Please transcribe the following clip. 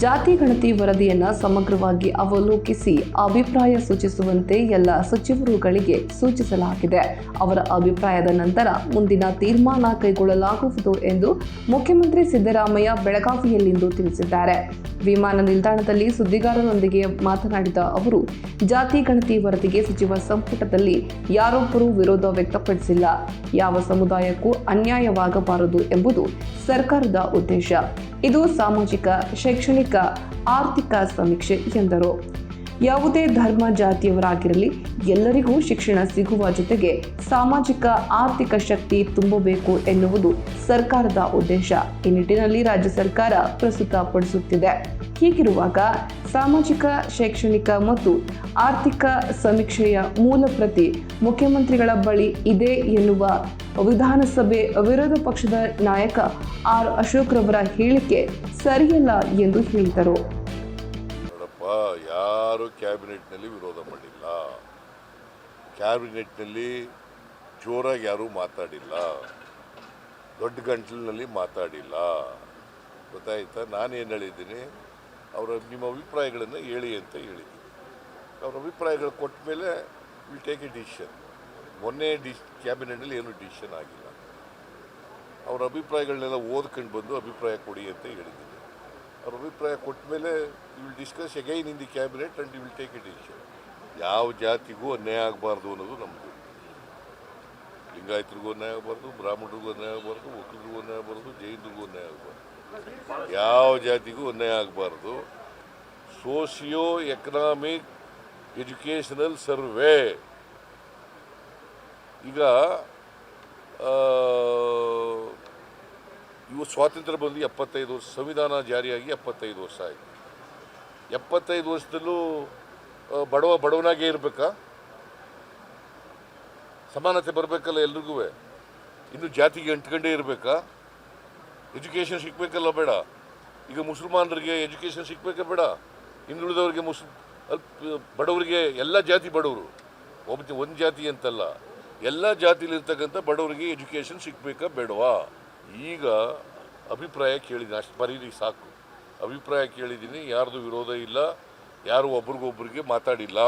ಜಾತಿ ಗಣತಿ ವರದಿಯನ್ನು ಸಮಗ್ರವಾಗಿ ಅವಲೋಕಿಸಿ ಅಭಿಪ್ರಾಯ ಸೂಚಿಸುವಂತೆ ಎಲ್ಲ ಸಚಿವರುಗಳಿಗೆ ಸೂಚಿಸಲಾಗಿದೆ. ಅವರ ಅಭಿಪ್ರಾಯದ ನಂತರ ಮುಂದಿನ ತೀರ್ಮಾನ ಕೈಗೊಳ್ಳಲಾಗುವುದು ಎಂದು ಮುಖ್ಯಮಂತ್ರಿ ಸಿದ್ದರಾಮಯ್ಯ ಬೆಳಗಾವಿಯಲ್ಲಿಂದು ತಿಳಿಸಿದ್ದಾರೆ. ವಿಮಾನ ನಿಲ್ದಾಣದಲ್ಲಿ ಸುದ್ದಿಗಾರರೊಂದಿಗೆ ಮಾತನಾಡಿದ ಅವರು, ಜಾತಿ ಗಣತಿ ವರದಿಗೆ ಸಚಿವ ಸಂಪುಟದಲ್ಲಿ ಯಾರೊಬ್ಬರೂ ವಿರೋಧ ವ್ಯಕ್ತಪಡಿಸಿಲ್ಲ. ಯಾವ ಸಮುದಾಯಕ್ಕೂ ಅನ್ಯಾಯವಾಗಬಾರದು ಎಂಬುದು ಸರ್ಕಾರದ ಉದ್ದೇಶ. ಇದು ಸಾಮಾಜಿಕ, ಶೈಕ್ಷಣಿಕ, ಆರ್ಥಿಕ ಸಮೀಕ್ಷೆ ಎಂದರು. ಯಾವುದೇ ಧರ್ಮ, ಜಾತಿಯವರಾಗಿರಲಿ ಎಲ್ಲರಿಗೂ ಶಿಕ್ಷಣ ಸಿಗುವ ಜೊತೆಗೆ ಸಾಮಾಜಿಕ, ಆರ್ಥಿಕ ಶಕ್ತಿ ತುಂಬಬೇಕು ಎನ್ನುವುದು ಸರ್ಕಾರದ ಉದ್ದೇಶ. ಈ ನಿಟ್ಟಿನಲ್ಲಿ ರಾಜ್ಯ ಸರ್ಕಾರ ಪ್ರಸ್ತುತಪಡಿಸುತ್ತಿದೆ. ಹೀಗಿರುವಾಗ ಸಾಮಾಜಿಕ, ಶೈಕ್ಷಣಿಕ ಮತ್ತು ಆರ್ಥಿಕ ಸಮೀಕ್ಷೆಯ ಮೂಲ ಪ್ರತಿ ಮುಖ್ಯಮಂತ್ರಿಗಳ ಬಳಿ ಇದೆ ಎನ್ನುವ ವಿಧಾನಸಭೆ ವಿರೋಧ ಪಕ್ಷದ ನಾಯಕ ಆರ್ ಅಶೋಕ್ ರವರ ಹೇಳಿಕೆ ಸರಿಯಲ್ಲ ಎಂದು ಹೇಳಿದರು. ಯಾರು ಕ್ಯಾಬಿನೆಟ್ನಲ್ಲಿ ವಿರೋಧ ಮಾಡಿಲ್ಲ, ಕ್ಯಾಬಿನೆಟ್ನಲ್ಲಿ ಜೋರಾಗಿ ಯಾರೂ ಮಾತಾಡಿಲ್ಲ, ದೊಡ್ಡ ಗಂಟಲಿನಲ್ಲಿ ಮಾತಾಡಿಲ್ಲ. ಗೊತ್ತಾಯ್ತಾ? ನಾನೇನು ಹೇಳಿದ್ದೀನಿ, ನಿಮ್ಮ ಅಭಿಪ್ರಾಯಗಳನ್ನು ಹೇಳಿ ಅಂತ ಹೇಳಿದ್ದೀನಿ. ಅವ್ರ ಅಭಿಪ್ರಾಯಗಳು ಕೊಟ್ಟ ಮೇಲೆ ವಿಲ್ ಟೇಕ್ ಎ ಡಿಸಿಷನ್. ಮೊನ್ನೆ ಕ್ಯಾಬಿನೆಟ್ನಲ್ಲಿ ಏನೂ ಡಿಸಿಷನ್ ಆಗಿಲ್ಲ. ಅವ್ರ ಅಭಿಪ್ರಾಯಗಳನ್ನೆಲ್ಲ ಓದ್ಕೊಂಡು ಬಂದು ಅಭಿಪ್ರಾಯ ಕೊಡಿ ಅಂತ ಹೇಳಿದ್ದೀನಿ. ಅವ್ರ ಅಭಿಪ್ರಾಯ ಕೊಟ್ಟ ಮೇಲೆ you will discuss again in the cabinet and you will take a decision. ಯಾವ ಜಾತಿಗೂ ಅನ್ಯಾಯ ಆಗಬಾರ್ದು ಅನ್ನೋದು ನಮ್ಮದು. ಲಿಂಗಾಯತರಿಗೂ ಅನ್ಯಾಯ ಆಗಬಾರ್ದು, ಬ್ರಾಹ್ಮಣರಿಗೂ ಅನ್ಯಾಯ ಆಗಬಾರ್ದು, ಒಕ್ಕಲಿಗರಿಗೂ ಅನ್ಯಾಯ ಆಗಬಾರ್ದು, ಜೈನರಿಗೂ ಅನ್ಯಾಯ ಆಗಬಾರ್ದು. ಯಾವ ಜಾತಿಗೂ ಅನ್ಯಾಯ ಆಗಬಾರ್ದು. Socio economic educational survey. ಈಗ ಇವು ಸ್ವಾತಂತ್ರ್ಯ ಬಂದು 75 ವರ್ಷ, ಸಂವಿಧಾನ ಜಾರಿಯಾಗಿ 75 ವರ್ಷ ಆಯಿತು. 75 ವರ್ಷದಲ್ಲೂ ಬಡವನಾಗೇ ಇರಬೇಕಾ? ಸಮಾನತೆ ಬರಬೇಕಲ್ಲ ಎಲ್ರಿಗೂ. ಇನ್ನು ಜಾತಿಗೆ ಅಂಟ್ಕೊಂಡೇ ಇರಬೇಕಾ? ಎಜುಕೇಷನ್ ಸಿಗಬೇಕಲ್ಲ ಬೇಡ? ಈಗ ಮುಸಲ್ಮಾನರಿಗೆ ಎಜುಕೇಷನ್ ಸಿಗಬೇಕಾ ಬೇಡ? ಹಿಂದುಳಿದವರಿಗೆ ಬಡವರಿಗೆ, ಎಲ್ಲ ಜಾತಿ ಬಡವರು, ಒಂದು ಜಾತಿ ಅಂತಲ್ಲ, ಎಲ್ಲ ಜಾತಿಲಿರ್ತಕ್ಕಂಥ ಬಡವರಿಗೆ ಎಜುಕೇಷನ್ ಸಿಗಬೇಕಾ ಬೇಡವಾ? ಈಗ ಅಭಿಪ್ರಾಯ ಕೇಳಿದ್ದೀನಿ, ಅಷ್ಟು ಬರೀರಿ ಸಾಕು. ಅಭಿಪ್ರಾಯ ಕೇಳಿದ್ದೀನಿ, ಯಾರ್ದು ವಿರೋಧ ಇಲ್ಲ, ಯಾರು ಒಬ್ರಿಗೊಬ್ರಿಗೆ ಮಾತಾಡಿಲ್ಲ.